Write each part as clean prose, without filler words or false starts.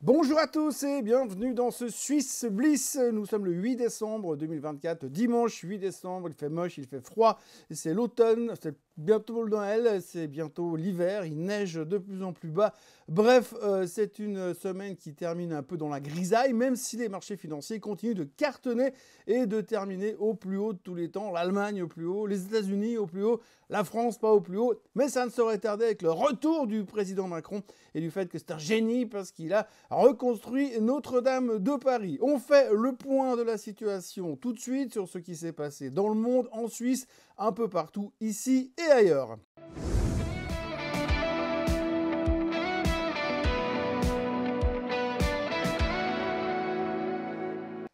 Bonjour à tous et bienvenue dans ce Swiss Bliss. Nous sommes le 8 décembre 2024, dimanche 8 décembre. Il fait moche, il fait froid, c'est l'automne, c'est bientôt le Noël, c'est bientôt l'hiver, il neige de plus en plus bas. Bref, c'est une semaine qui termine un peu dans la grisaille, même si les marchés financiers continuent de cartonner et de terminer au plus haut de tous les temps. L'Allemagne au plus haut, les États-Unis au plus haut, la France pas au plus haut. Mais ça ne saurait tarder avec le retour du président Macron et du fait que c'est un génie parce qu'il a reconstruit Notre-Dame de Paris. On fait le point de la situation tout de suite sur ce qui s'est passé dans le monde, en Suisse, un peu partout, ici et ailleurs.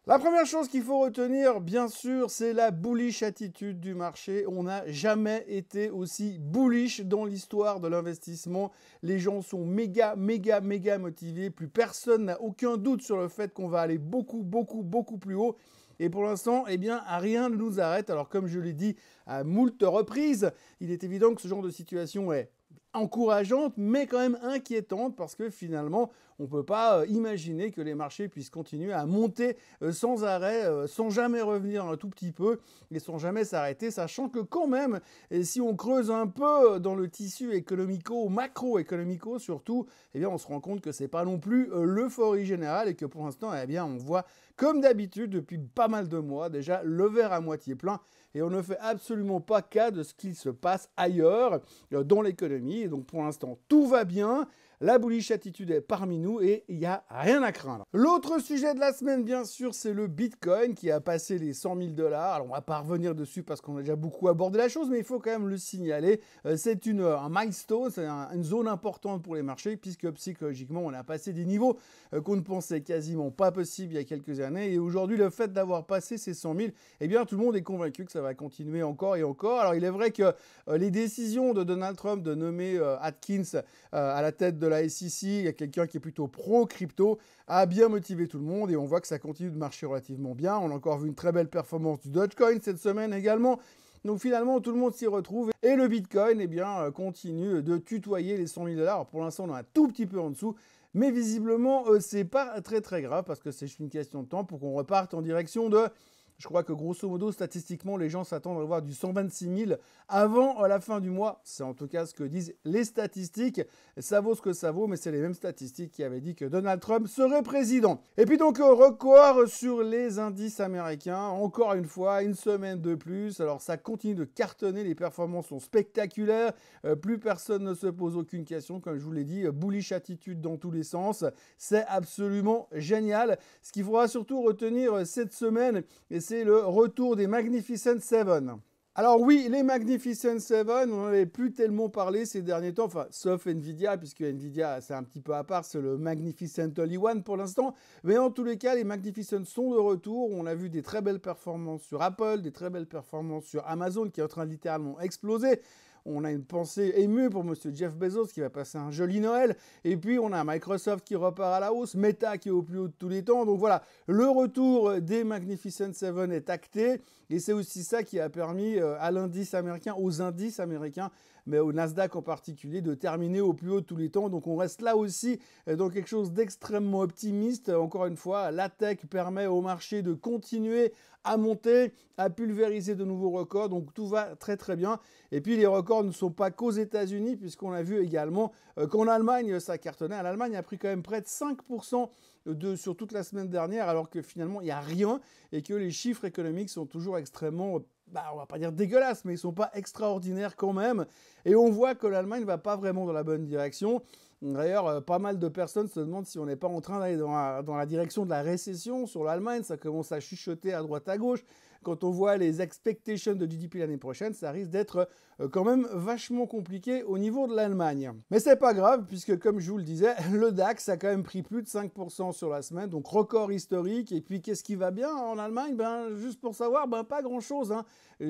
La première chose qu'il faut retenir, bien sûr, c'est la bullish attitude du marché. On n'a jamais été aussi bullish dans l'histoire de l'investissement. Les gens sont méga motivés. Plus personne n'a aucun doute sur le fait qu'on va aller beaucoup plus haut. Et pour l'instant, eh bien, rien ne nous arrête. Alors, comme je l'ai dit à moult reprises, il est évident que ce genre de situation est encourageante, mais quand même inquiétante, parce que finalement, on ne peut pas imaginer que les marchés puissent continuer à monter sans arrêt, sans jamais revenir un tout petit peu, et sans jamais s'arrêter, sachant que quand même, et si on creuse un peu dans le tissu économico, macroéconomico surtout, eh bien, on se rend compte que c'est pas non plus l'euphorie générale, et que pour l'instant, eh bien, on voit, comme d'habitude, depuis pas mal de mois, déjà, le verre à moitié plein, et on ne fait absolument pas cas de ce qu'il se passe ailleurs dans l'économie. Et donc pour l'instant, tout va bien. La bullish attitude est parmi nous et il n'y a rien à craindre. L'autre sujet de la semaine, bien sûr, c'est le Bitcoin qui a passé les 100 000 $. Alors, on ne va pas revenir dessus parce qu'on a déjà beaucoup abordé la chose, mais il faut quand même le signaler. C'est un milestone, c'est une zone importante pour les marchés puisque psychologiquement, on a passé des niveaux qu'on ne pensait quasiment pas possible il y a quelques années. Et aujourd'hui, le fait d'avoir passé ces 100 000, eh bien, tout le monde est convaincu que ça va continuer encore et encore. Alors, il est vrai que les décisions de Donald Trump de nommer Atkins à la tête de la SEC, il y a quelqu'un qui est plutôt pro-crypto, a bien motivé tout le monde et on voit que ça continue de marcher relativement bien. On a encore vu une très belle performance du Dogecoin cette semaine également. Donc finalement, tout le monde s'y retrouve et le Bitcoin eh bien, continue de tutoyer les 100 000 $. Pour l'instant, on est un tout petit peu en dessous. Mais visiblement, c'est pas très grave parce que c'est juste une question de temps pour qu'on reparte en direction de... Je crois que grosso modo, statistiquement, les gens s'attendent à voir du 126 000 avant la fin du mois. C'est en tout cas ce que disent les statistiques. Ça vaut ce que ça vaut, mais c'est les mêmes statistiques qui avaient dit que Donald Trump serait président. Et puis donc, record sur les indices américains. Encore une fois, une semaine de plus. Alors ça continue de cartonner, les performances sont spectaculaires. Plus personne ne se pose aucune question. Comme je vous l'ai dit, bullish attitude dans tous les sens. C'est absolument génial. Ce qu'il faudra surtout retenir cette semaine, c'est le retour des Magnificent Seven. Alors oui, les Magnificent Seven, on n'en avait plus tellement parlé ces derniers temps, enfin, sauf Nvidia, puisque Nvidia, c'est un petit peu à part, c'est le Magnificent Only One pour l'instant. Mais en tous les cas, les Magnificent sont de retour. On a vu des très belles performances sur Apple, des très belles performances sur Amazon, qui est en train de littéralement exploser. On a une pensée émue pour monsieur Jeff Bezos qui va passer un joli Noël. Et puis, on a Microsoft qui repart à la hausse, Meta qui est au plus haut de tous les temps. Donc voilà, le retour des Magnificent Seven est acté. Et c'est aussi ça qui a permis à l'indice américain, aux indices américains, mais au Nasdaq en particulier, de terminer au plus haut de tous les temps. Donc on reste là aussi dans quelque chose d'extrêmement optimiste. Encore une fois, la tech permet au marché de continuer à monter, à pulvériser de nouveaux records. Donc tout va très bien. Et puis les records ne sont pas qu'aux États-Unis, puisqu'on a vu également qu'en Allemagne, ça cartonnait. L'Allemagne a pris quand même près de 5% sur toute la semaine dernière, alors que finalement, il n'y a rien et que les chiffres économiques sont toujours extrêmement, on va pas dire dégueulasses, mais ils sont pas extraordinaires quand même. Et on voit que l'Allemagne ne va pas vraiment dans la bonne direction. D'ailleurs, pas mal de personnes se demandent si on n'est pas en train d'aller dans la direction de la récession sur l'Allemagne. Ça commence à chuchoter à droite à gauche. Quand on voit les expectations de GDP l'année prochaine, ça risque d'être quand même vachement compliqué au niveau de l'Allemagne. Mais c'est pas grave, puisque comme je vous le disais, le DAX a quand même pris plus de 5% sur la semaine, donc record historique. Et puis qu'est-ce qui va bien en Allemagne? Juste pour savoir, pas grand-chose.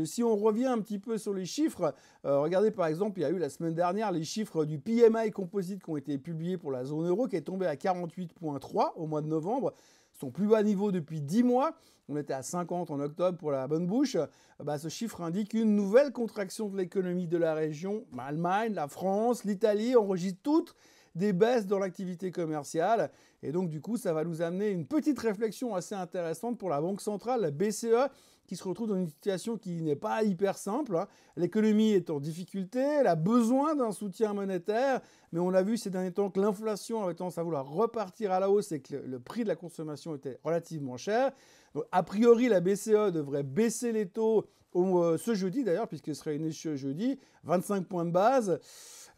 Si on revient un petit peu sur les chiffres, regardez par exemple, il y a eu la semaine dernière les chiffres du PMI composite qui ont été publiés pour la zone euro, qui est tombé à 48,3 au mois de novembre. Son plus bas niveau depuis 10 mois. On était à 50 en octobre pour la bonne bouche. Ce chiffre indique une nouvelle contraction de l'économie de la région. L'Allemagne, la France, l'Italie enregistrent toutes des baisses dans l'activité commerciale. Et donc, du coup, ça va nous amener une petite réflexion assez intéressante pour la Banque centrale, la BCE, qui se retrouve dans une situation qui n'est pas hyper simple, hein. L'économie est en difficulté, elle a besoin d'un soutien monétaire, mais on a vu ces derniers temps que l'inflation avait tendance à vouloir repartir à la hausse et que le prix de la consommation était relativement cher. Donc, a priori, la BCE devrait baisser les taux ce jeudi d'ailleurs, puisque ce serait une ce jeudi, 25 points de base.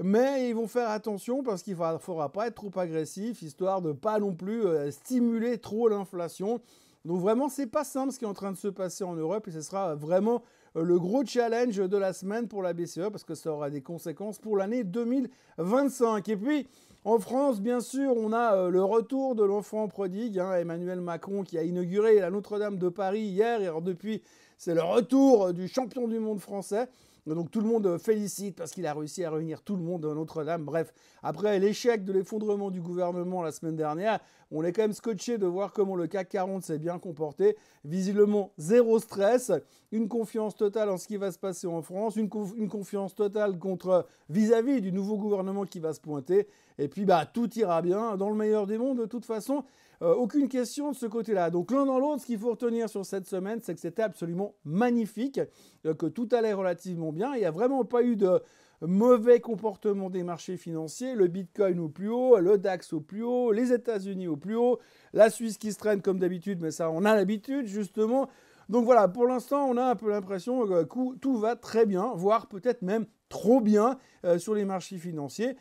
Mais ils vont faire attention parce qu'il ne faudra pas être trop agressif, histoire de ne pas non plus stimuler trop l'inflation. Donc vraiment, c'est pas simple ce qui est en train de se passer en Europe et ce sera vraiment le gros challenge de la semaine pour la BCE parce que ça aura des conséquences pour l'année 2025. Et puis, en France, bien sûr, on a le retour de l'enfant prodigue, hein, Emmanuel Macron qui a inauguré la Notre-Dame de Paris hier. Et alors depuis, c'est le retour du champion du monde français. Donc tout le monde félicite parce qu'il a réussi à réunir tout le monde à Notre-Dame. Bref, après l'échec de l'effondrement du gouvernement la semaine dernière, on est quand même scotché de voir comment le CAC 40 s'est bien comporté. Visiblement, zéro stress, une confiance totale en ce qui va se passer en France, une confiance totale vis-à-vis du nouveau gouvernement qui va se pointer. Et puis, tout ira bien dans le meilleur des mondes de toute façon. Aucune question de ce côté-là. Donc l'un dans l'autre, ce qu'il faut retenir sur cette semaine, c'est que c'était absolument magnifique, que tout allait relativement bien. Il n'y a vraiment pas eu de mauvais comportement des marchés financiers. Le Bitcoin au plus haut, le DAX au plus haut, les États-Unis au plus haut, la Suisse qui se traîne comme d'habitude, mais ça on a l'habitude justement. Donc voilà, pour l'instant, on a un peu l'impression que tout va très bien, voire peut-être même trop bien sur les marchés financiers.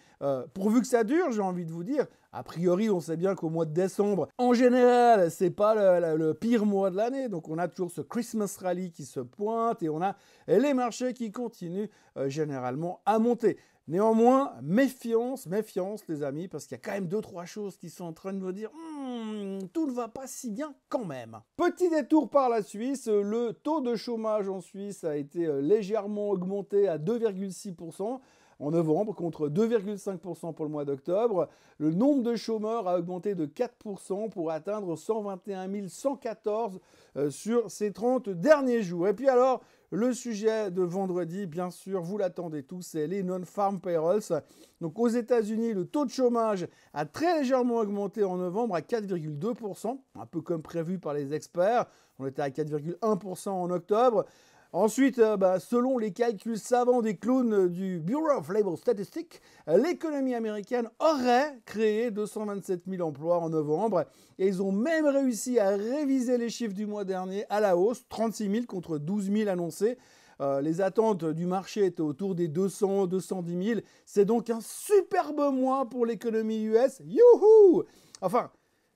Pourvu que ça dure, j'ai envie de vous dire. A priori, on sait bien qu'au mois de décembre, en général, c'est pas le pire mois de l'année. Donc on a toujours ce Christmas rally qui se pointe et on a les marchés qui continuent généralement à monter. Néanmoins, méfiance les amis, parce qu'il y a quand même 2-3 choses qui sont en train de nous dire tout ne va pas si bien quand même. Petit détour par la Suisse, le taux de chômage en Suisse a été légèrement augmenté à 2,6% en novembre contre 2,5% pour le mois d'octobre. Le nombre de chômeurs a augmenté de 4% pour atteindre 121 114 sur ces 30 derniers jours. Et puis alors, le sujet de vendredi, bien sûr, vous l'attendez tous, c'est les non-farm payrolls. Donc aux États-Unis, le taux de chômage a très légèrement augmenté en novembre à 4,2%, un peu comme prévu par les experts. On était à 4,1% en octobre. Ensuite, selon les calculs savants des clowns du Bureau of Labor Statistics, l'économie américaine aurait créé 227 000 emplois en novembre et ils ont même réussi à réviser les chiffres du mois dernier à la hausse, 36 000 contre 12 000 annoncés. Les attentes du marché étaient autour des 200, 210 000. C'est donc un superbe mois pour l'économie US. Youhou! Enfin,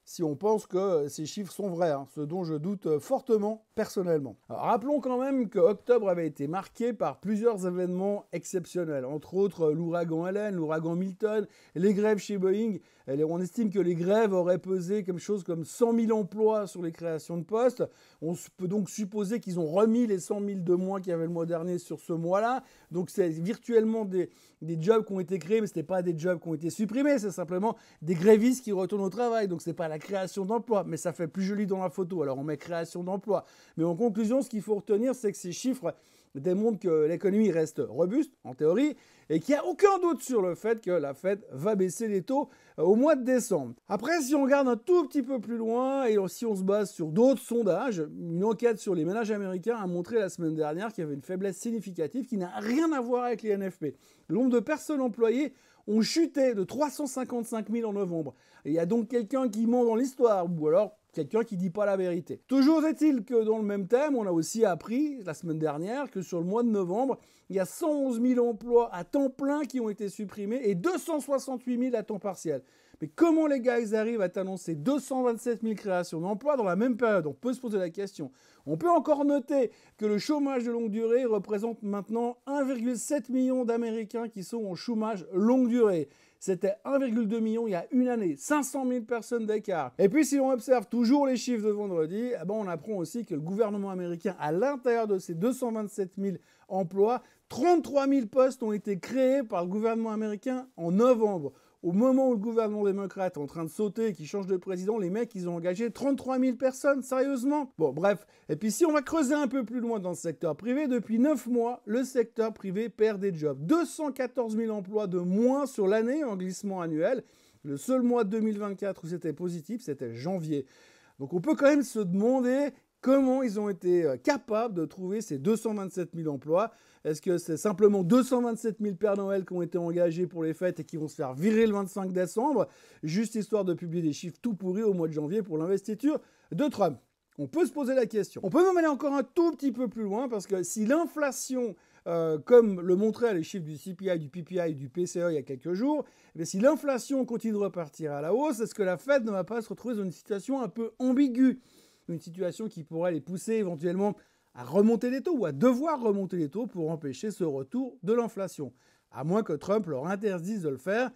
si on pense que ces chiffres sont vrais, hein, ce dont je doute fortement personnellement. Alors, rappelons quand même que octobre avait été marqué par plusieurs événements exceptionnels, entre autres l'ouragan Helen, l'ouragan Milton, les grèves chez Boeing. On estime que les grèves auraient pesé quelque chose comme 100 000 emplois sur les créations de postes. On peut donc supposer qu'ils ont remis les 100 000 de moins qu'il y avait le mois dernier sur ce mois-là. Donc c'est virtuellement des jobs qui ont été créés, mais ce n'étaient pas des jobs qui ont été supprimés, c'est simplement des grévistes qui retournent au travail. Donc ce n'est pas la création d'emplois, mais ça fait plus joli dans la photo. Alors on met création d'emplois. Mais en conclusion, ce qu'il faut retenir, c'est que ces chiffres démontrent que l'économie reste robuste, en théorie, et qu'il n'y a aucun doute sur le fait que la Fed va baisser les taux au mois de décembre. Après, si on regarde un tout petit peu plus loin, et si on se base sur d'autres sondages, une enquête sur les ménages américains a montré la semaine dernière qu'il y avait une faiblesse significative qui n'a rien à voir avec les NFP. Le nombre de personnes employées ont chuté de 355 000 en novembre. Et il y a donc quelqu'un qui ment dans l'histoire, ou alors quelqu'un qui ne dit pas la vérité. Toujours est-il que dans le même thème, on a aussi appris la semaine dernière que sur le mois de novembre, il y a 111 000 emplois à temps plein qui ont été supprimés et 268 000 à temps partiel. Mais comment les gars ils arrivent à t'annoncer 227 000 créations d'emplois dans la même période? On peut se poser la question. On peut encore noter que le chômage de longue durée représente maintenant 1,7 million d'Américains qui sont en chômage longue durée. C'était 1,2 million il y a une année, 500 000 personnes d'écart. Et puis si on observe toujours les chiffres de vendredi, on apprend aussi que le gouvernement américain, à l'intérieur de ces 227 000 emplois, 33 000 postes ont été créés par le gouvernement américain en novembre. Au moment où le gouvernement démocrate est en train de sauter et qu'il change de président, les mecs, ils ont engagé 33 000 personnes, sérieusement? Bon, bref. Et puis si on va creuser un peu plus loin dans le secteur privé, depuis 9 mois, le secteur privé perd des jobs. 214 000 emplois de moins sur l'année en glissement annuel. Le seul mois de 2024 où c'était positif, c'était janvier. Donc on peut quand même se demander comment ils ont été capables de trouver ces 227 000 emplois. Est-ce que c'est simplement 227 000 Pères Noël qui ont été engagés pour les fêtes et qui vont se faire virer le 25 décembre, juste histoire de publier des chiffres tout pourris au mois de janvier pour l'investiture de Trump? On peut se poser la question. On peut même aller encore un tout petit peu plus loin parce que si l'inflation, comme le montraient les chiffres du CPI, du PPI, du PCE il y a quelques jours, mais si l'inflation continue de repartir à la hausse, est-ce que la Fed ne va pas se retrouver dans une situation un peu ambiguë? Une situation qui pourrait les pousser éventuellement à remonter les taux ou à devoir remonter les taux pour empêcher ce retour de l'inflation. À moins que Trump leur interdise de le faire,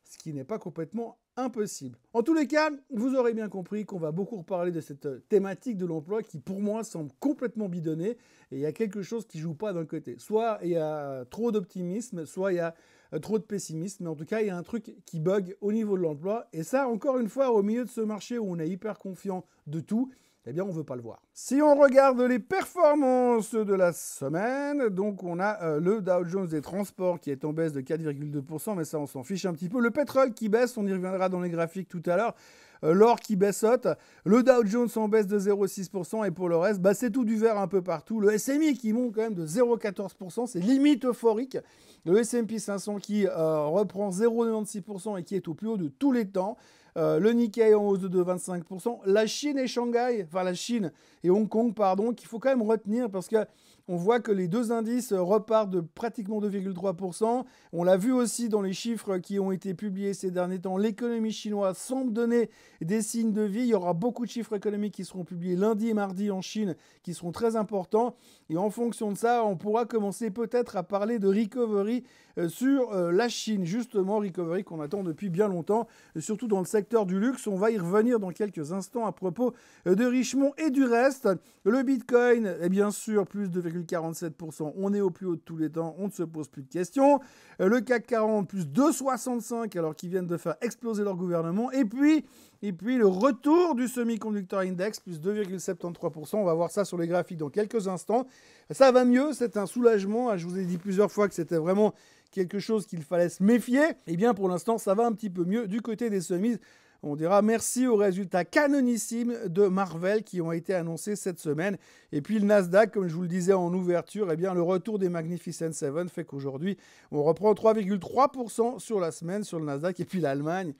ce qui n'est pas complètement impossible. En tous les cas, vous aurez bien compris qu'on va beaucoup reparler de cette thématique de l'emploi qui, pour moi, semble complètement bidonnée et il y a quelque chose qui ne joue pas d'un côté. Soit il y a trop d'optimisme, soit il y a trop de pessimisme, mais en tout cas, il y a un truc qui bug au niveau de l'emploi. Et ça, encore une fois, au milieu de ce marché où on est hyper confiant de tout, eh bien, on ne veut pas le voir. Si on regarde les performances de la semaine, donc on a le Dow Jones des transports qui est en baisse de 4,2%, mais ça, on s'en fiche un petit peu. Le pétrole qui baisse, on y reviendra dans les graphiques tout à l'heure. L'or qui baissote, le Dow Jones en baisse de 0,6% et pour le reste, c'est tout du vert un peu partout. Le SMI qui monte quand même de 0,14%, c'est limite euphorique. Le S&P 500 qui reprend 0,96% et qui est au plus haut de tous les temps. Le Nikkei en hausse de 25%. La Chine et Shanghai, enfin la Chine et Hong Kong, pardon, qu'il faut quand même retenir parce que on voit que les deux indices repartent de pratiquement 2,3%. On l'a vu aussi dans les chiffres qui ont été publiés ces derniers temps. L'économie chinoise semble donner des signes de vie. Il y aura beaucoup de chiffres économiques qui seront publiés lundi et mardi en Chine qui seront très importants. Et en fonction de ça, on pourra commencer peut-être à parler de recovery sur la Chine. Justement, recovery qu'on attend depuis bien longtemps, surtout dans le secteur du luxe. On va y revenir dans quelques instants à propos de Richemont et du reste. Le Bitcoin est bien sûr plus de 2,47%. On est au plus haut de tous les temps. On ne se pose plus de questions. Le CAC 40 plus 2,65 alors qu'ils viennent de faire exploser leur gouvernement. Et puis le retour du Semiconductor Index plus 2,73%. On va voir ça sur les graphiques dans quelques instants. Ça va mieux. C'est un soulagement. Je vous ai dit plusieurs fois que c'était vraiment quelque chose qu'il fallait se méfier. Eh bien, pour l'instant, ça va un petit peu mieux du côté des semis. On dira merci aux résultats canonissimes de Marvell qui ont été annoncés cette semaine. Et puis le Nasdaq, comme je vous le disais en ouverture, eh bien le retour des Magnificent Seven fait qu'aujourd'hui, on reprend 3,3% sur la semaine sur le Nasdaq. Et puis l'Allemagne,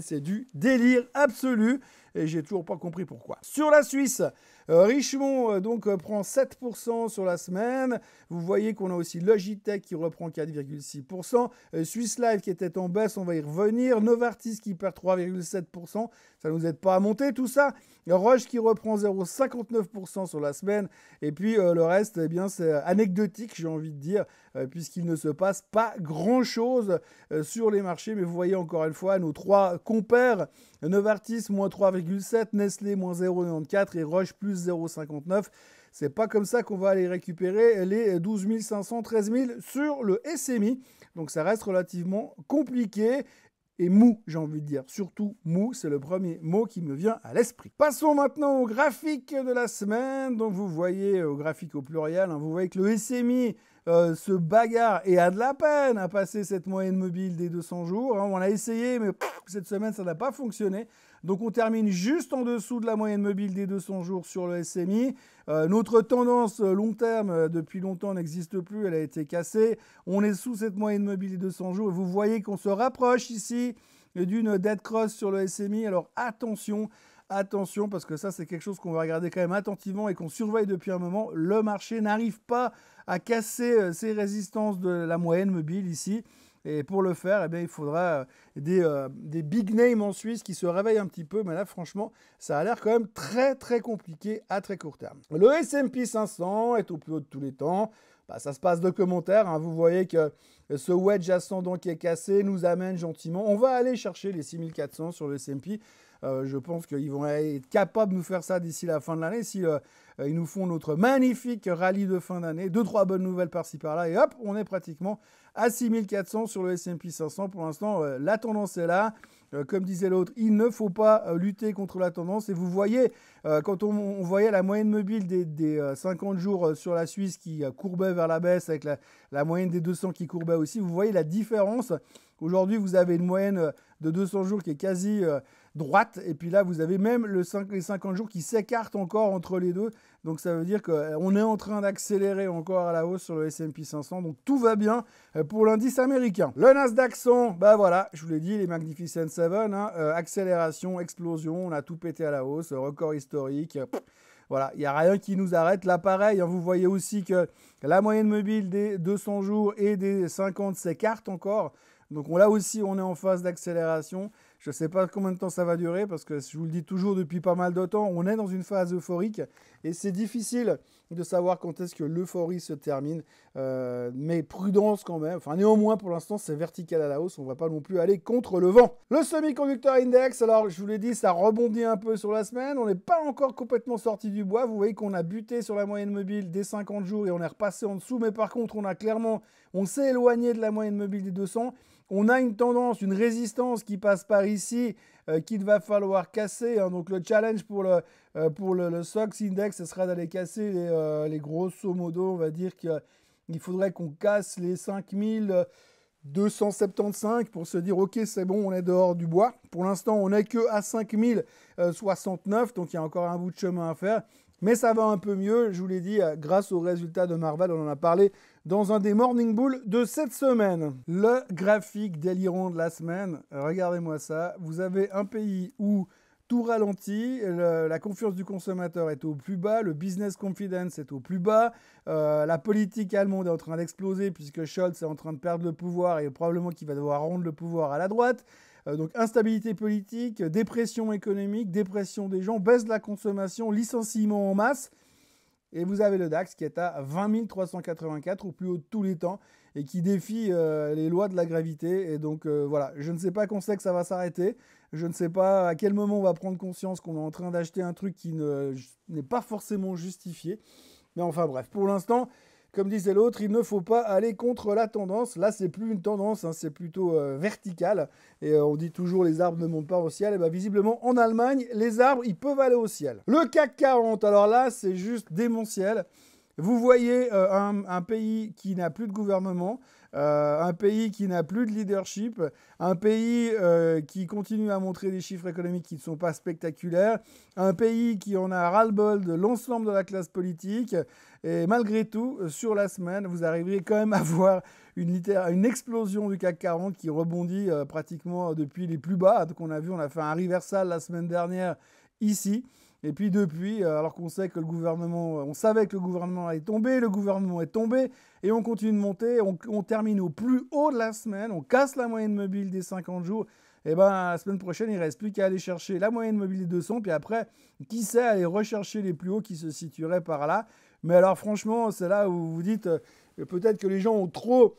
c'est du délire absolu. Et j'ai toujours pas compris pourquoi. Sur la Suisse, Richemont prend 7% sur la semaine. Vous voyez qu'on a aussi Logitech qui reprend 4,6%. Swiss Life qui était en baisse, on va y revenir. Novartis qui perd 3,7%. Ça ne nous aide pas à monter tout ça. Roche qui reprend 0,59% sur la semaine. Et puis le reste, eh bien, c'est anecdotique, j'ai envie de dire, puisqu'il ne se passe pas grand-chose sur les marchés. Mais vous voyez encore une fois nos trois compères. Novartis, moins 3,7, Nestlé, moins 0,94 et Roche, plus 0,59. C'est pas comme ça qu'on va aller récupérer les 12 500, 13 000 sur le SMI. Donc ça reste relativement compliqué et mou, j'ai envie de dire. Surtout mou, c'est le premier mot qui me vient à l'esprit. Passons maintenant au graphique de la semaine. Donc vous voyez, au graphique au pluriel, vous voyez que le SMI se bagarre et a de la peine à passer cette moyenne mobile des 200 jours. On a essayé, mais cette semaine, ça n'a pas fonctionné. Donc on termine juste en dessous de la moyenne mobile des 200 jours sur le SMI. Notre tendance long terme, depuis longtemps, n'existe plus. Elle a été cassée. On est sous cette moyenne mobile des 200 jours. Et vous voyez qu'on se rapproche ici d'une dead cross sur le SMI. Alors attention, parce que ça, c'est quelque chose qu'on va regarder quand même attentivement et qu'on surveille depuis un moment. Le marché n'arrive pas à casser ces résistances de la moyenne mobile ici. Et pour le faire, eh bien, il faudra des big names en Suisse qui se réveillent un petit peu. Mais là, franchement, ça a l'air quand même très, très compliqué à très court terme. Le S&P 500 est au plus haut de tous les temps. Ça se passe de commentaires. Vous voyez que ce wedge ascendant qui est cassé nous amène gentiment. On va aller chercher les 6400 sur le S&P. Je pense qu'ils vont être capables de nous faire ça d'ici la fin de l'année. Si ils nous font notre magnifique rallye de fin d'année, 2-3 bonnes nouvelles par-ci par-là, et hop, on est pratiquement à 6400 sur le S&P 500. Pour l'instant, la tendance est là. Comme disait l'autre, il ne faut pas lutter contre la tendance. Et vous voyez, quand on voyait la moyenne mobile des 50 jours sur la Suisse qui courbait vers la baisse avec la moyenne des 200 qui courbait aussi, vous voyez la différence Aujourd'hui, vous avez une moyenne de 200 jours qui est quasi droite. Et puis là, vous avez même les 50 jours qui s'écartent encore entre les deux. Donc ça veut dire qu'on est en train d'accélérer encore à la hausse sur le S&P 500. Donc tout va bien pour l'indice américain. Le Nasdaq 100, bah voilà, je vous l'ai dit, les Magnificent Seven, hein, accélération, explosion, on a tout pété à la hausse, record historique. Voilà, il n'y a rien qui nous arrête. Là, pareil, hein, vous voyez aussi que la moyenne mobile des 200 jours et des 50 s'écarte encore. Donc là aussi, on est en phase d'accélération. Je ne sais pas combien de temps ça va durer parce que je vous le dis toujours depuis pas mal de temps, on est dans une phase euphorique et c'est difficile de savoir quand est-ce que l'euphorie se termine. Mais prudence quand même. Enfin, néanmoins, pour l'instant, c'est vertical à la hausse. On ne va pas non plus aller contre le vent. Le semi-conducteur index, alors je vous l'ai dit, ça rebondit un peu sur la semaine. On n'est pas encore complètement sorti du bois. Vous voyez qu'on a buté sur la moyenne mobile des 50 jours et on est repassé en dessous. Mais par contre, on s'est éloigné de la moyenne mobile des 200. On a une tendance, une résistance qui passe par ici, qu'il va falloir casser. Hein. Donc le challenge pour le SOX Index, ce sera d'aller casser les grosso modo, on va dire qu'il faudrait qu'on casse les 5275 pour se dire ok c'est bon, on est dehors du bois. Pour l'instant, on n'est que à 5069, donc il y a encore un bout de chemin à faire. Mais ça va un peu mieux, je vous l'ai dit, grâce aux résultats de Marvell, on en a parlé dans un des Morning Bull de cette semaine. Le graphique délirant de la semaine, regardez-moi ça. Vous avez un pays où tout ralentit, la confiance du consommateur est au plus bas, le business confidence est au plus bas, la politique allemande est en train d'exploser puisque Scholz est en train de perdre le pouvoir et probablement qu'il va devoir rendre le pouvoir à la droite. Donc instabilité politique, dépression économique, dépression des gens, baisse de la consommation, licenciement en masse. Et vous avez le DAX qui est à 20 384 au plus haut de tous les temps et qui défie les lois de la gravité. Et donc voilà, je ne sais pas quand c'est que ça va s'arrêter. Je ne sais pas à quel moment on va prendre conscience qu'on est en train d'acheter un truc qui n'est pas forcément justifié. Mais enfin bref, pour l'instant, comme disait l'autre, il ne faut pas aller contre la tendance. Là, c'est plus une tendance, hein, c'est plutôt vertical. Et on dit toujours les arbres ne montent pas au ciel. Et bien visiblement, en Allemagne, les arbres, ils peuvent aller au ciel. Le CAC 40, alors là, c'est juste démentiel. Vous voyez un pays qui n'a plus de gouvernement, un pays qui n'a plus de leadership, un pays qui continue à montrer des chiffres économiques qui ne sont pas spectaculaires, un pays qui en a ras-le-bol de l'ensemble de la classe politique. Et malgré tout, sur la semaine, vous arriverez quand même à voir une explosion du CAC 40 qui rebondit pratiquement depuis les plus bas. Donc on a fait un reversal la semaine dernière ici. Et puis depuis, alors qu'on sait que on savait que le gouvernement allait tomber, le gouvernement est tombé, et on continue de monter, on termine au plus haut de la semaine, on casse la moyenne mobile des 50 jours, et bien la semaine prochaine, il ne reste plus qu'à aller chercher la moyenne mobile des 200, puis après, qui sait, aller rechercher les plus hauts qui se situeraient par là. Mais alors franchement, c'est là où vous vous dites, peut-être que les gens ont trop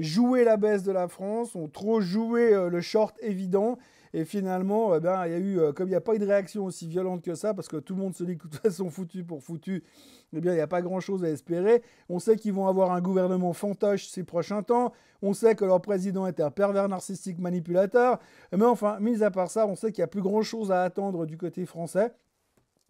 joué la baisse de la France, ont trop joué le short évident. Et finalement, il y a eu, comme il n'y a pas eu de réaction aussi violente que ça, parce que tout le monde se dit que de toute façon foutu pour foutu, eh bien, il n'y a pas grand-chose à espérer. On sait qu'ils vont avoir un gouvernement fantoche ces prochains temps. On sait que leur président était un pervers narcissique manipulateur. Mais enfin, mis à part ça, on sait qu'il n'y a plus grand-chose à attendre du côté français.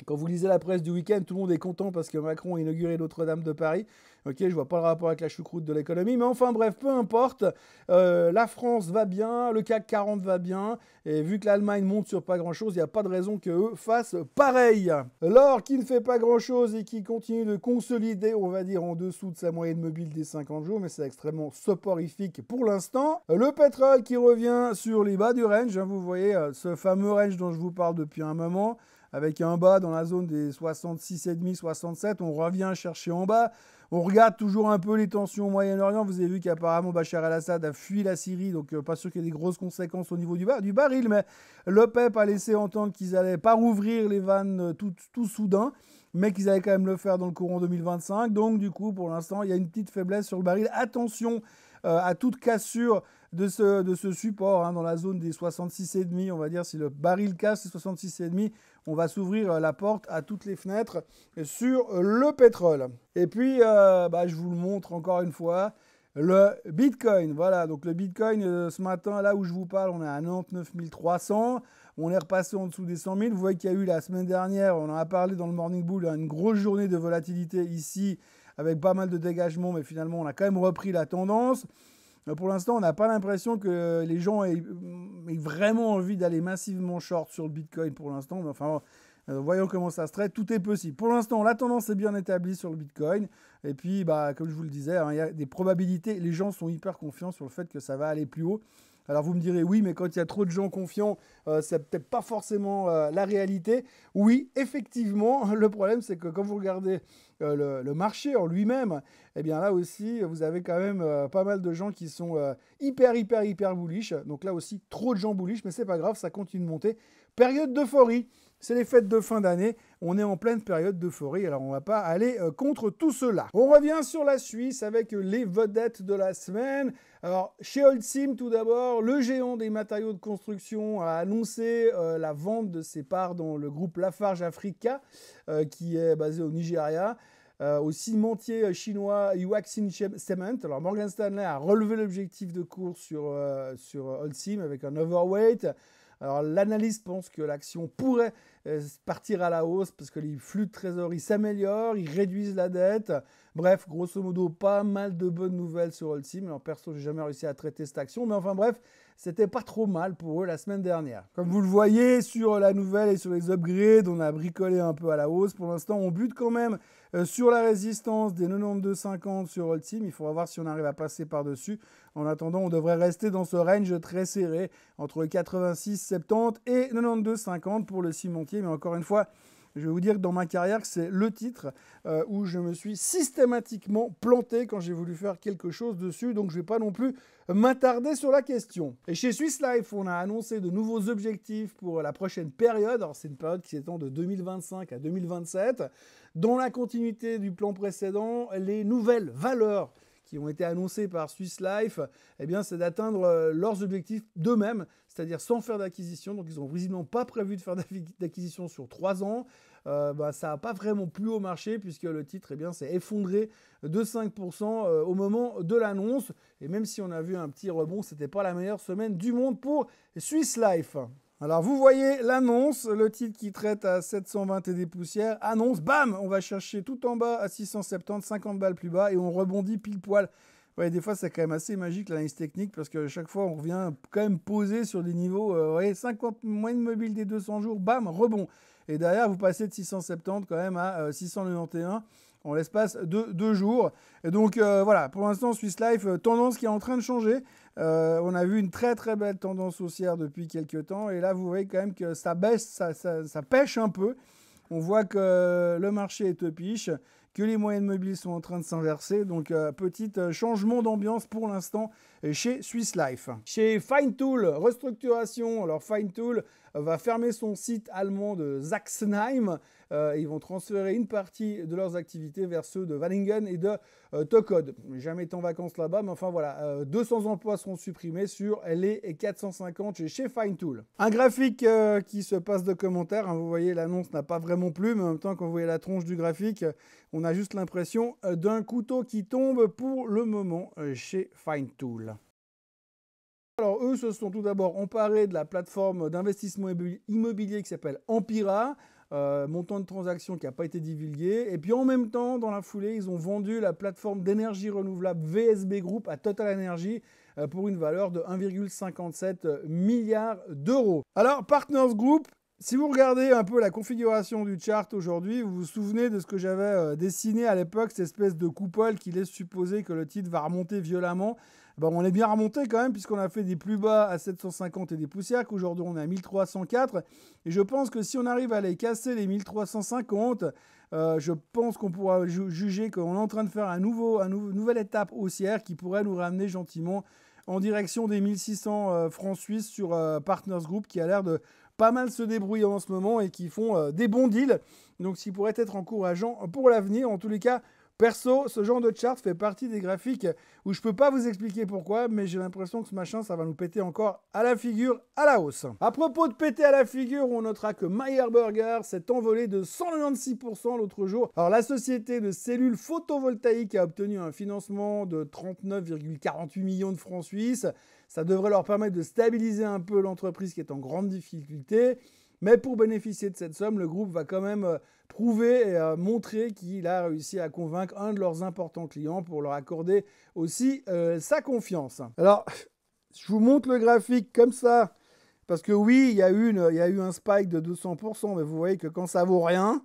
Quand vous lisez la presse du week-end, tout le monde est content parce que Macron a inauguré Notre-Dame de Paris. Ok, je vois pas le rapport avec la choucroute de l'économie, mais enfin bref, peu importe. La France va bien, le CAC 40 va bien, et vu que l'Allemagne monte sur pas grand-chose, il n'y a pas de raison qu'eux fassent pareil. L'or qui ne fait pas grand-chose et qui continue de consolider, on va dire, en dessous de sa moyenne mobile des 50 jours, mais c'est extrêmement soporifique pour l'instant. Le pétrole qui revient sur les bas du range, hein, vous voyez ce fameux range dont je vous parle depuis un moment, avec un bas dans la zone des 66,5, 67, on revient chercher en bas. On regarde toujours un peu les tensions au Moyen-Orient. Vous avez vu qu'apparemment Bachar el-Assad a fui la Syrie, donc pas sûr qu'il y ait des grosses conséquences au niveau du baril, mais l'OPEP a laissé entendre qu'ils n'allaient pas rouvrir les vannes tout soudain, mais qu'ils allaient quand même le faire dans le courant 2025. Donc du coup, pour l'instant, il y a une petite faiblesse sur le baril. Attention à toute cassure de ce support hein, dans la zone des 66,5, on va dire, si le baril casse les 66,5, on va s'ouvrir la porte à toutes les fenêtres sur le pétrole. Et puis, je vous le montre encore une fois, le Bitcoin. Voilà, donc le Bitcoin, ce matin, là où je vous parle, on est à 99 300. On est repassé en dessous des 100 000. Vous voyez qu'il y a eu la semaine dernière, on en a parlé dans le Morning Bull, une grosse journée de volatilité ici, avec pas mal de dégagements, mais finalement, on a quand même repris la tendance. Pour l'instant, on n'a pas l'impression que les gens aient vraiment envie d'aller massivement short sur le Bitcoin pour l'instant. Mais enfin, voyons comment ça se traite. Tout est possible. Pour l'instant, la tendance est bien établie sur le Bitcoin. Et puis, comme je vous le disais, hein, il y a des probabilités. Les gens sont hyper confiants sur le fait que ça va aller plus haut. Alors vous me direz, oui, mais quand il y a trop de gens confiants, c'est peut-être pas forcément la réalité. Oui, effectivement, le problème, c'est que quand vous regardez le marché en lui-même, eh bien là aussi, vous avez quand même pas mal de gens qui sont hyper bullish. Donc là aussi, trop de gens bullish, mais c'est pas grave, ça continue de monter. Période d'euphorie. C'est les fêtes de fin d'année, on est en pleine période d'euphorie, alors on ne va pas aller contre tout cela. On revient sur la Suisse avec les vedettes de la semaine. Alors chez Holcim tout d'abord, le géant des matériaux de construction a annoncé la vente de ses parts dans le groupe Lafarge Africa, qui est basé au Nigeria. Au cimentier chinois Yuexin Cement. Alors Morgan Stanley a relevé l'objectif de cours sur Holcim avec un overweight. Alors l'analyste pense que l'action pourrait partir à la hausse parce que les flux de trésorerie s'améliorent, ils réduisent la dette. Bref, grosso modo, pas mal de bonnes nouvelles sur Holcim. Alors perso, j'ai jamais réussi à traiter cette action, mais enfin bref, c'était pas trop mal pour eux la semaine dernière. Comme vous le voyez sur la nouvelle et sur les upgrades, on a bricolé un peu à la hausse. Pour l'instant, on bute quand même sur la résistance des 92,50 sur Holcim. Il faudra voir si on arrive à passer par-dessus. En attendant, on devrait rester dans ce range très serré entre 86,70 et 92,50 pour le cimentier. Mais encore une fois, je vais vous dire que dans ma carrière, c'est le titre où je me suis systématiquement planté quand j'ai voulu faire quelque chose dessus. Donc, je ne vais pas non plus m'attarder sur la question. Et chez Swiss Life, on a annoncé de nouveaux objectifs pour la prochaine période. Alors, c'est une période qui s'étend de 2025 à 2027. Dans la continuité du plan précédent, les nouvelles valeurs qui ont été annoncées par Swiss Life, eh bien, c'est d'atteindre leurs objectifs d'eux-mêmes, c'est-à-dire sans faire d'acquisition. Donc, ils n'ont visiblement pas prévu de faire d'acquisition sur 3 ans. Ça n'a pas vraiment plu au marché puisque le titre s'est effondré de 5% au moment de l'annonce. Et même si on a vu un petit rebond, ce n'était pas la meilleure semaine du monde pour Swiss Life. Alors vous voyez l'annonce, le titre qui traite à 720 et des poussières, annonce, bam, on va chercher tout en bas à 670, 50 balles plus bas et on rebondit pile poil. Ouais, des fois c'est quand même assez magique l'analyse technique parce que chaque fois on revient quand même poser sur des niveaux, 50 moyenne mobile des 200 jours, bam, rebond. Et derrière vous passez de 670 quand même à 691 en l'espace de 2 jours. Et donc voilà, pour l'instant Swiss Life, tendance qui est en train de changer. On a vu une très très belle tendance haussière depuis quelques temps et là vous voyez quand même que ça baisse, ça pêche un peu. On voit que le marché est upish, que les moyennes mobiles sont en train de s'inverser. Donc petit changement d'ambiance pour l'instant chez Swiss Life. Chez FineTool, restructuration. Alors FineTool va fermer son site allemand de Sachsenheim. Ils vont transférer une partie de leurs activités vers ceux de Vallingen et de Tokod. Jamais été en vacances là-bas, mais enfin voilà, 200 emplois seront supprimés sur les 450 chez FineTool. Un graphique qui se passe de commentaires, hein, vous voyez l'annonce n'a pas vraiment plu, mais en même temps quand vous voyez la tronche du graphique, on a juste l'impression d'un couteau qui tombe pour le moment chez FineTool. Alors eux se sont tout d'abord emparés de la plateforme d'investissement immobilier qui s'appelle Empira, montant de transaction qui n'a pas été divulgué. Et puis en même temps, dans la foulée, ils ont vendu la plateforme d'énergie renouvelable VSB Group à Total Energy pour une valeur de 1,57 milliard d'euros. Alors Partners Group, si vous regardez un peu la configuration du chart aujourd'hui, vous vous souvenez de ce que j'avais dessiné à l'époque, cette espèce de coupole qui laisse supposer que le titre va remonter violemment. On est bien remonté quand même puisqu'on a fait des plus bas à 750 et des poussières, qu'aujourd'hui on est à 1304. Et je pense que si on arrive à les casser les 1350, je pense qu'on pourra juger qu'on est en train de faire une nouvelle étape haussière qui pourrait nous ramener gentiment en direction des 1600 francs suisses sur Partners Group qui a l'air de pas mal se débrouiller en ce moment et qui font des bons deals. Donc, ce qui pourrait être encourageant pour l'avenir. En tous les cas, perso, ce genre de chart fait partie des graphiques où je ne peux pas vous expliquer pourquoi, mais j'ai l'impression que ce machin, ça va nous péter encore à la figure à la hausse. À propos de péter à la figure, on notera que Meyer Burger s'est envolé de 196% l'autre jour. Alors, la société de cellules photovoltaïques a obtenu un financement de 39,48 millions de francs suisses. Ça devrait leur permettre de stabiliser un peu l'entreprise qui est en grande difficulté. Mais pour bénéficier de cette somme, le groupe va quand même prouver et montrer qu'il a réussi à convaincre un de leurs importants clients pour leur accorder aussi sa confiance. Alors, je vous montre le graphique comme ça, parce que oui, il y a eu un spike de 200%, mais vous voyez que quand ça vaut rien,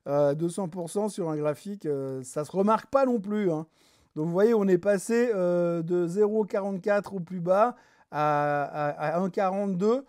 200% sur un graphique, ça ne se remarque pas non plus, hein. Donc vous voyez, on est passé de 0,44 au plus bas à 1,42.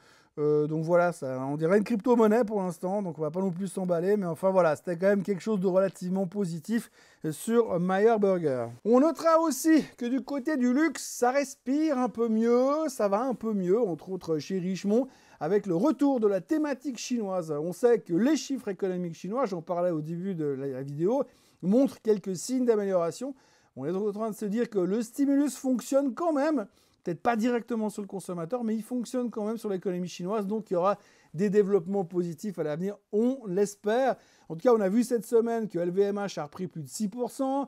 Donc voilà, ça, on dirait une crypto-monnaie pour l'instant, donc on va pas non plus s'emballer, mais enfin voilà, c'était quand même quelque chose de relativement positif sur Meyer Burger. On notera aussi que du côté du luxe, ça respire un peu mieux, ça va un peu mieux, entre autres chez Richemont, avec le retour de la thématique chinoise. On sait que les chiffres économiques chinois, j'en parlais au début de la vidéo, montrent quelques signes d'amélioration. On est en train de se dire que le stimulus fonctionne quand même, peut-être pas directement sur le consommateur, mais il fonctionne quand même sur l'économie chinoise, donc il y aura des développements positifs à l'avenir, on l'espère. En tout cas, on a vu cette semaine que LVMH a repris plus de 6%,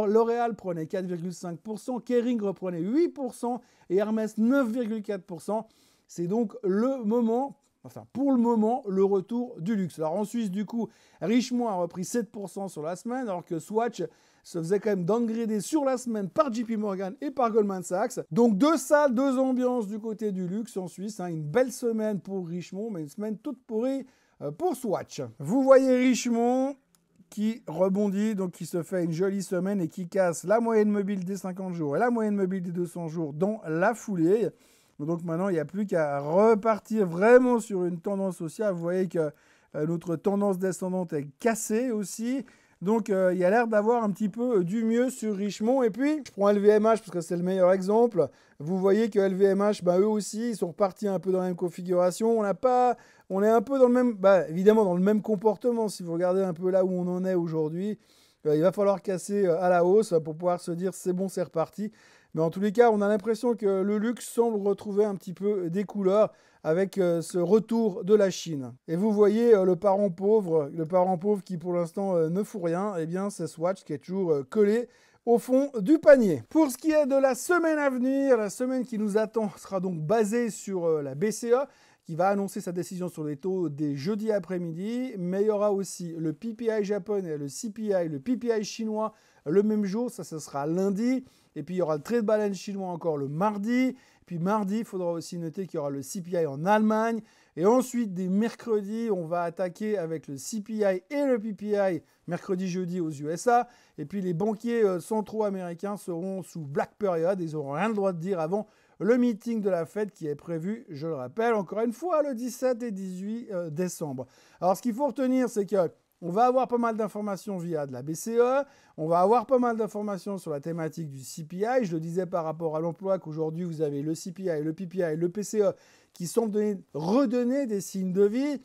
L'Oréal prenait 4,5%, Kering reprenait 8% et Hermès 9,4%. C'est donc le moment, enfin pour le moment, le retour du luxe. Alors en Suisse, du coup, Richemont a repris 7% sur la semaine, alors que Swatch se faisait quand même downgrader sur la semaine par JP Morgan et par Goldman Sachs. Donc deux salles, deux ambiances du côté du luxe en Suisse. Une belle semaine pour Richemont, mais une semaine toute pourrie pour Swatch. Vous voyez Richemont qui rebondit, donc qui se fait une jolie semaine et qui casse la moyenne mobile des 50 jours et la moyenne mobile des 200 jours dans la foulée. Donc maintenant, il n'y a plus qu'à repartir vraiment sur une tendance haussière. Vous voyez que notre tendance descendante est cassée aussi. Donc, il y a l'air d'avoir un petit peu du mieux sur Richemont. Et puis, je prends LVMH parce que c'est le meilleur exemple. Vous voyez que LVMH, eux aussi, ils sont repartis un peu dans la même configuration. On est un peu dans le même, évidemment, dans le même comportement. Si vous regardez un peu là où on en est aujourd'hui, il va falloir casser à la hausse pour pouvoir se dire c'est bon, c'est reparti. Mais en tous les cas, on a l'impression que le luxe semble retrouver un petit peu des couleurs avec ce retour de la Chine. Et vous voyez le parent pauvre qui pour l'instant ne fout rien, eh bien c'est Swatch qui est toujours collé au fond du panier. Pour ce qui est de la semaine à venir, la semaine qui nous attend sera donc basée sur la BCE, qui va annoncer sa décision sur les taux dès jeudi après-midi, mais il y aura aussi le PPI japonais, le CPI, le PPI chinois le même jour, ça ce sera lundi, et puis il y aura le trade balance chinois encore le mardi, puis mardi, il faudra aussi noter qu'il y aura le CPI en Allemagne, et ensuite dès mercredi, on va attaquer avec le CPI et le PPI mercredi-jeudi aux USA, et puis les banquiers centraux américains seront sous black period, ils n'auront rien le droit de dire avant le meeting de la Fed qui est prévu, je le rappelle, encore une fois, le 17 et 18 décembre. Alors, ce qu'il faut retenir, c'est que on va avoir pas mal d'informations via de la BCE, on va avoir pas mal d'informations sur la thématique du CPI. Je le disais par rapport à l'emploi qu'aujourd'hui, vous avez le CPI, le PPI, le PCE qui semblent redonner des signes de vie.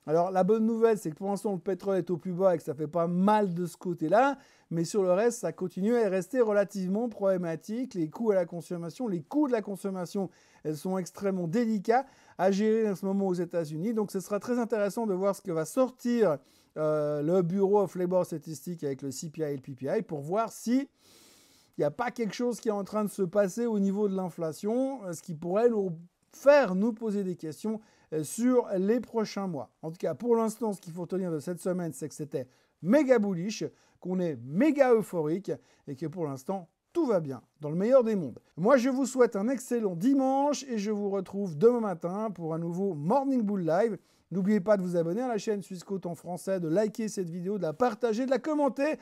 Alors, la bonne nouvelle, c'est que pour l'instant, le pétrole est au plus bas et que ça fait pas mal de ce côté-là. Mais sur le reste, ça continue à rester relativement problématique. Les coûts à la consommation, les coûts de la consommation, elles sont extrêmement délicats à gérer en ce moment aux États-Unis. Donc, ce sera très intéressant de voir ce que va sortir le Bureau of Labor Statistics avec le CPI et le PPI pour voir si il n'y a pas quelque chose qui est en train de se passer au niveau de l'inflation, ce qui pourrait nous faire nous poser des questions sur les prochains mois. En tout cas, pour l'instant, ce qu'il faut retenir de cette semaine, c'est que c'était méga bullish, qu'on est méga euphorique et que pour l'instant, tout va bien, dans le meilleur des mondes. Moi, je vous souhaite un excellent dimanche et je vous retrouve demain matin pour un nouveau Morning Bull Live. N'oubliez pas de vous abonner à la chaîne Swissquote en français, de liker cette vidéo, de la partager, de la commenter.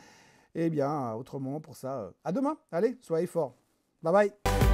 Et bien, autrement, pour ça, à demain. Allez, soyez forts. Bye bye.